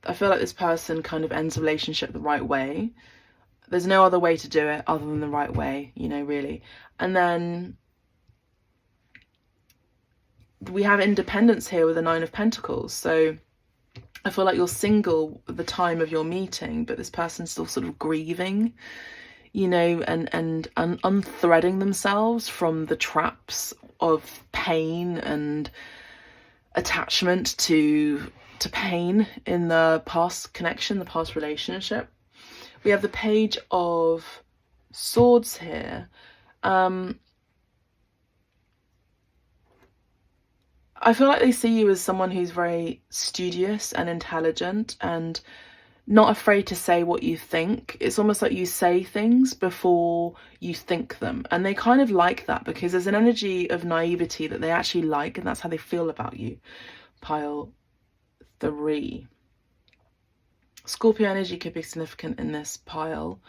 I feel like this person kind of ends a relationship the right way. There's no other way to do it other than the right way, you know, really. And then we have independence here with the 9 of Pentacles. So I feel like you're single at the time of your meeting, but this person's still sort of grieving, you know, and unthreading themselves from the traps of pain and attachment to pain in the past connection, the past relationship. We have the Page of Swords here. I feel like they see you as someone who's very studious and intelligent and not afraid to say what you think. It's almost like you say things before you think them. And they kind of like that because there's an energy of naivety that they actually like, and that's how they feel about you. Pile 3. Scorpio energy could be significant in this pile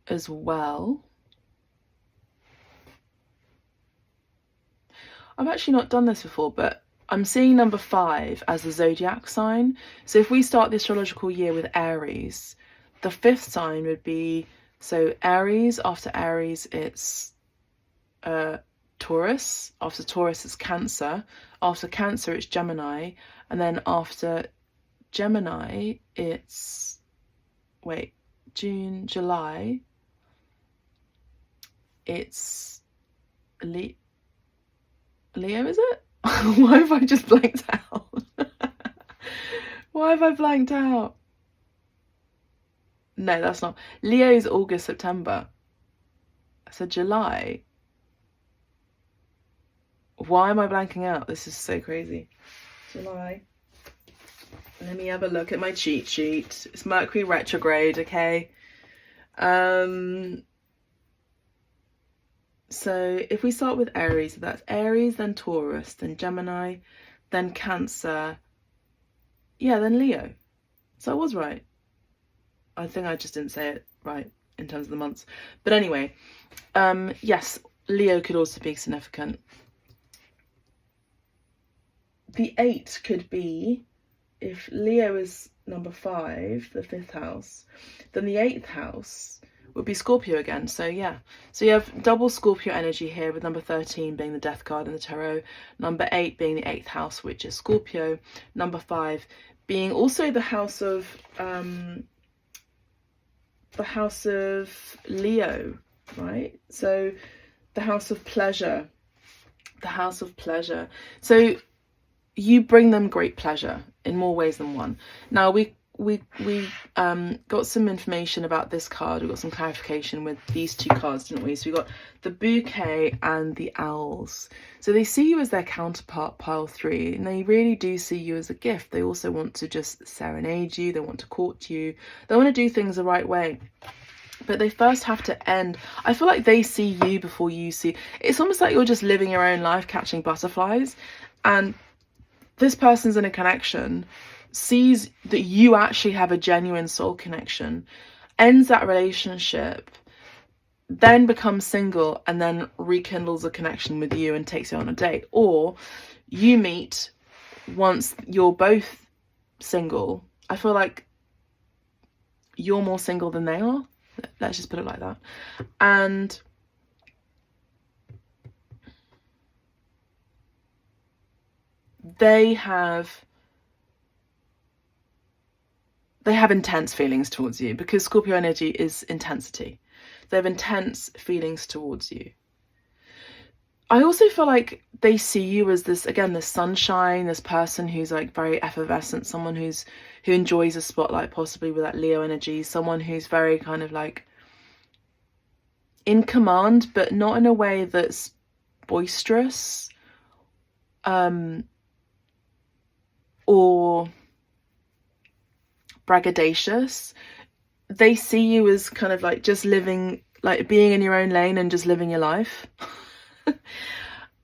as well. I've actually not done this before, but I'm seeing number 5 as the zodiac sign. So if we start the astrological year with Aries, the 5th sign would be, so Aries, after Aries it's Taurus, after Taurus it's Cancer, after Cancer it's Gemini, and then after Gemini it's, June, July, it's Leo, is it? Why have I just blanked out? Why have I blanked out? No, that's not. Leo's August, September. So July. Why am I blanking out? This is so crazy. July. Let me have a look at my cheat sheet. It's Mercury retrograde, okay? So if we start with Aries, that's Aries, then Taurus, then Gemini, then Cancer, yeah, then Leo. So I was right. I think I just didn't say it right in terms of the months. But anyway, yes, Leo could also be significant. The 8 could be, if Leo is number 5, the 5th house, then the 8th house would be Scorpio again. So yeah, so you have double Scorpio energy here, with number 13 being the death card in the tarot, number 8 being the 8th house, which is Scorpio, number 5 being also the house of the house of Leo, right? So the house of pleasure, the house of pleasure. So you bring them great pleasure in more ways than one. Now we got some information about this card. We got some clarification with these two cards, didn't we? So we got the bouquet and the owls. So they see you as their counterpart, pile 3, and they really do see you as a gift. They also want to just serenade you. They want to court you. They want to do things the right way. But they first have to end. I feel like they see you before you see. It's almost like you're just living your own life, catching butterflies. And this person's in a connection, sees that you actually have a genuine soul connection, ends that relationship, then becomes single, and then rekindles a connection with you and takes you on a date. Or you meet once you're both single. I feel like you're more single than they are. Let's just put it like that. And they have intense feelings towards you, because Scorpio energy is intensity. They have intense feelings towards you. I also feel like they see you as this, again, this sunshine, this person who's like very effervescent, someone who enjoys a spotlight, possibly with that Leo energy, someone who's very kind of like in command, but not in a way that's boisterous, or braggadocious. They see you as kind of like just living, like being in your own lane and just living your life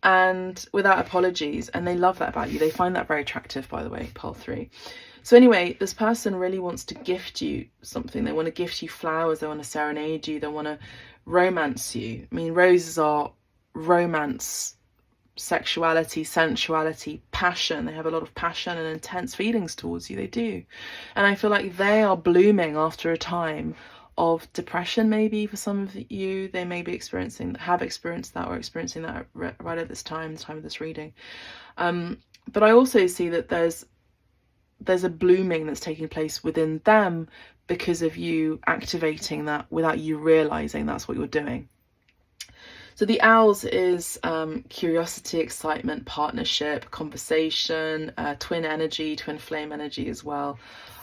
and without apologies, and they love that about you. They find that very attractive, by the way, pile 3. So anyway, this person really wants to gift you something. They want to gift you flowers, they want to serenade you, they want to romance you. I mean, roses are romance, sexuality, sensuality, passion. They have a lot of passion and intense feelings towards you. They do. And I feel like they are blooming after a time of depression. Maybe for some of you, they may be have experienced that, or experiencing that right at this time, the time of this reading. But I also see that there's a blooming that's taking place within them because of you activating that without you realizing that's what you're doing. So the owls is curiosity, excitement, partnership, conversation, twin energy, twin flame energy as well.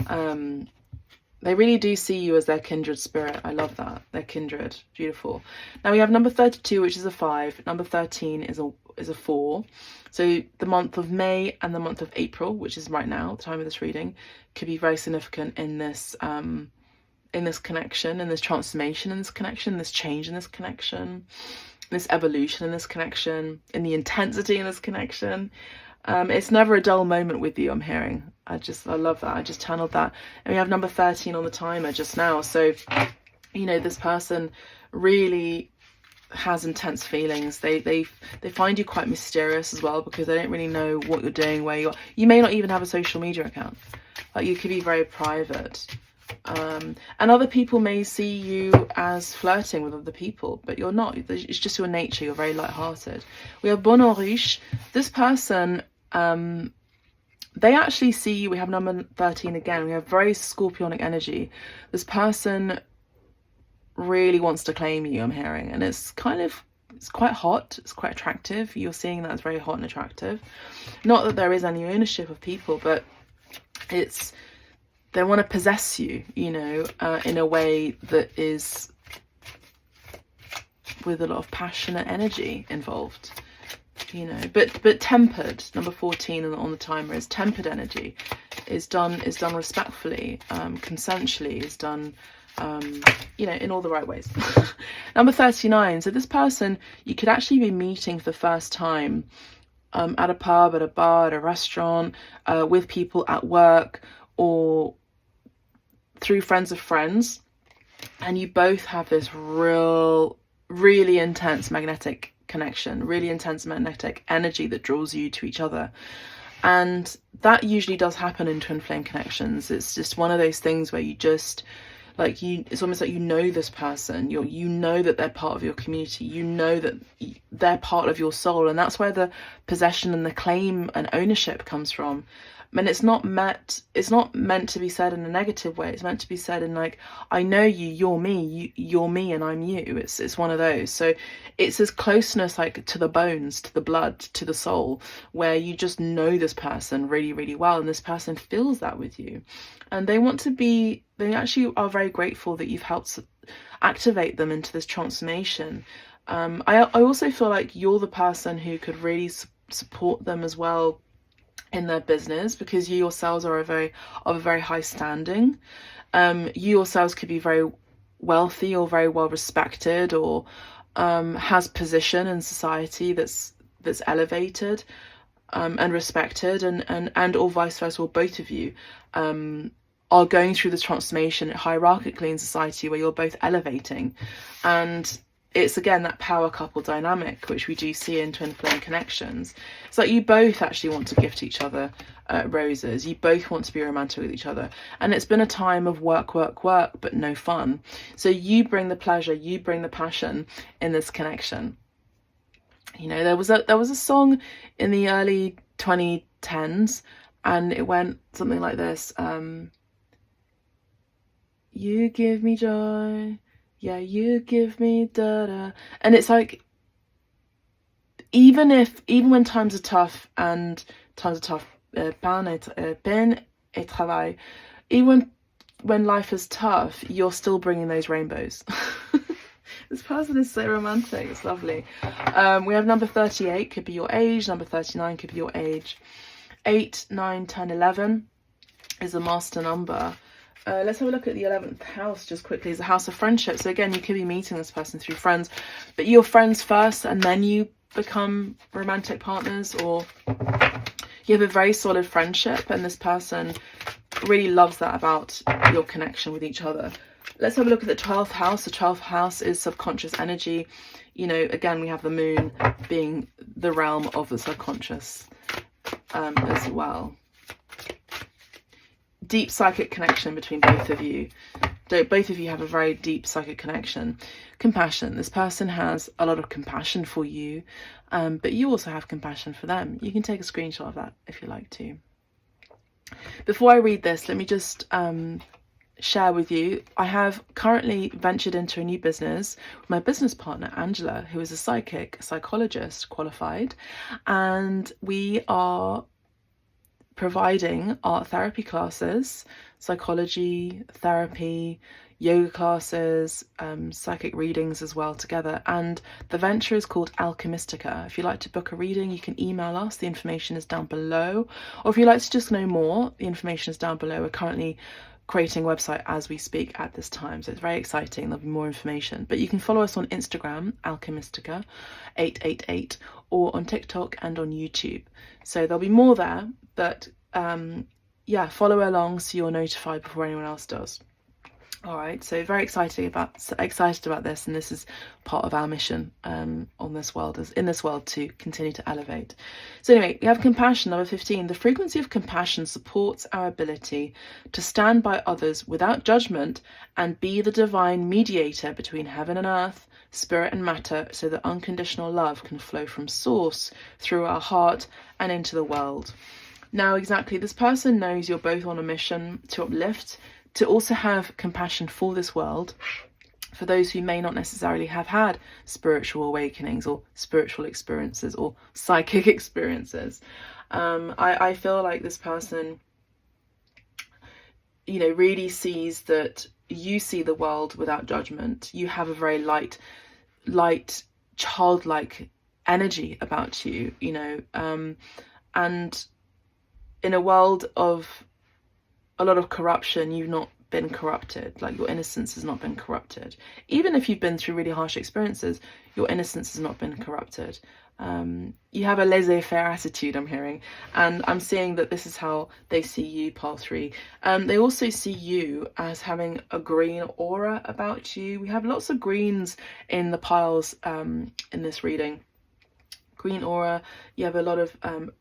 They really do see you as their kindred spirit. I love that. They're kindred. Beautiful. Now we have number 32, which is a 5. Number 13 is a 4. So the month of May and the month of April, which is right now, the time of this reading, could be very significant in this connection, in this transformation, in this connection, this change in this connection, this evolution in this connection, in the intensity in this connection. It's never a dull moment with you, I'm hearing. I love that. I just channeled that. And we have number 13 on the timer just now. So, you know, this person really has intense feelings. They find you quite mysterious as well, because they don't really know what you're doing, where you are. You may not even have a social media account. Like, you could be very private. And other people may see you as flirting with other people, but you're not. It's just your nature. You're very light-hearted. We have Bon en Riche. This person, they actually see you. We have number 13 again. We have very scorpionic energy. This person really wants to claim you, I'm hearing, and it's quite hot. It's quite attractive. You're seeing that as very hot and attractive. Not that there is any ownership of people, but they want to possess you, you know, in a way that is with a lot of passionate energy involved, you know, but tempered. Number 14 on the timer is tempered energy. Is done respectfully, consensually, is done, you know, in all the right ways. Number 39. So this person, you could actually be meeting for the first time at a pub, at a bar, at a restaurant, with people at work, or through friends of friends, and you both have this really intense magnetic connection, really intense magnetic energy that draws you to each other. And that usually does happen in twin flame connections. It's just one of those things where you just, like, it's almost like you know this person, you know that they're part of your community, you know that they're part of your soul, and that's where the possession and the claim and ownership comes from. And it's not meant to be said in a negative way. It's meant to be said in like, I know you, you're me, you're me and I'm you. It's one of those. So it's this closeness, like to the bones, to the blood, to the soul, where you just know this person really, really well, and this person feels that with you. And they actually are very grateful that you've helped activate them into this transformation. I also feel like you're the person who could really support them as well in their business, because you yourselves are of a very high standing. You yourselves could be very wealthy or very well respected, or has position in society that's elevated and respected, and or vice versa, or both of you are going through this transformation hierarchically in society where you're both elevating. And it's again that power couple dynamic, which we do see in twin flame connections. It's like you both actually want to gift each other roses. You both want to be romantic with each other. And it's been a time of work, but no fun. So you bring the pleasure, you bring the passion in this connection. You know, there was a song in the early 2010s, and it went something like this. You give me joy. Yeah, you give me da-da. And it's like, even when times are tough, pain et travail, even when life is tough, you're still bringing those rainbows. This person is so romantic. It's lovely. We have number 38, could be your age. Number 39 could be your age. 8, 9, 10, 11 is the master number. Let's have a look at the 11th house just quickly. It's a house of friendship. So again, you could be meeting this person through friends, but you're friends first and then you become romantic partners, or you have a very solid friendship and this person really loves that about your connection with each other. Let's have a look at the 12th house. The 12th house is subconscious energy. You know, again, we have the moon being the realm of the subconscious as well. Deep psychic connection between both of you. Both of you have a very deep psychic connection. Compassion. This person has a lot of compassion for you, but you also have compassion for them. You can take a screenshot of that if you like to. Before I read this, let me just share with you, I have currently ventured into a new business with my business partner Angela, who is a psychologist qualified, and we are providing art therapy classes, psychology, therapy, yoga classes, psychic readings as well together. And the venture is called Alchemistica. If you'd like to book a reading, you can email us. The information is down below. Or if you'd like to just know more, the information is down below. We're currently creating a website as we speak at this time, so it's very exciting. There'll be more information, but you can follow us on Instagram, Alchemistica 888, or on TikTok and on YouTube. So there'll be more there, but yeah, follow along so you're notified before anyone else does. All right, so very excited about this, and this is part of our mission on this world, in this world, to continue to elevate. So anyway, we have compassion, number 15. The frequency of compassion supports our ability to stand by others without judgment and be the divine mediator between heaven and earth, spirit and matter, so that unconditional love can flow from source through our heart and into the world. Now, exactly, this person knows you're both on a mission to uplift, to also have compassion for this world, for those who may not necessarily have had spiritual awakenings or spiritual experiences or psychic experiences. I feel like this person, you know, really sees that you see the world without judgment. You have a very light, childlike energy about you, you know, and in a world of a lot of corruption, you've not been corrupted. Like, your innocence has not been corrupted. Even if you've been through really harsh experiences, your innocence has not been corrupted. You have a laissez-faire attitude, I'm hearing, and I'm seeing that this is how they see you, pile 3. They also see you as having a green aura about you. We have lots of greens in the piles in this reading. green aura. You have a lot of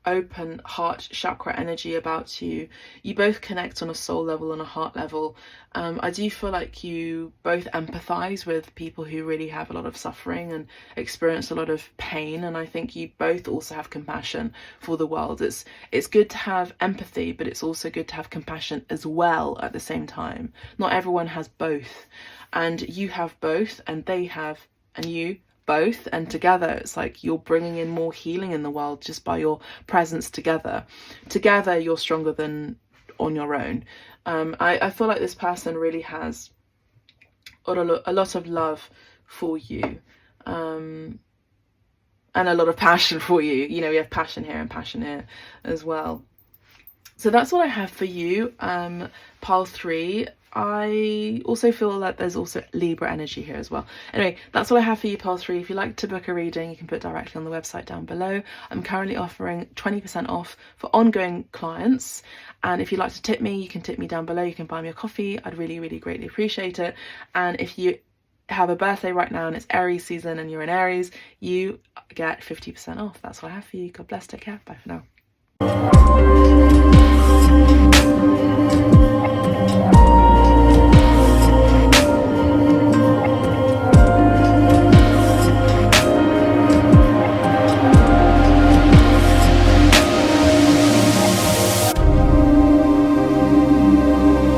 open heart chakra energy about you. You both connect on a soul level and a heart level. I do feel like you both empathize with people who really have a lot of suffering and experience a lot of pain, and I think you both also have compassion for the world. It's good to have empathy, but it's also good to have compassion as well at the same time. Not everyone has both, and you have both, and they have, and you both, and together it's like you're bringing in more healing in the world just by your presence together. Together you're stronger than on your own. I feel like this person really has a lot of love for you, and a lot of passion for you. You know, we have passion here and passion here as well. So that's what I have for you, pile 3. I also feel like there's also Libra energy here as well. Anyway, that's what I have for you, pile 3. If you'd like to book a reading, you can put directly on the website down below. I'm currently offering 20% off for ongoing clients. And if you'd like to tip me, you can tip me down below. You can buy me a coffee. I'd really, really greatly appreciate it. And if you have a birthday right now and it's Aries season and you're in Aries, you get 50% off. That's what I have for you. God bless. Take care. Bye for now.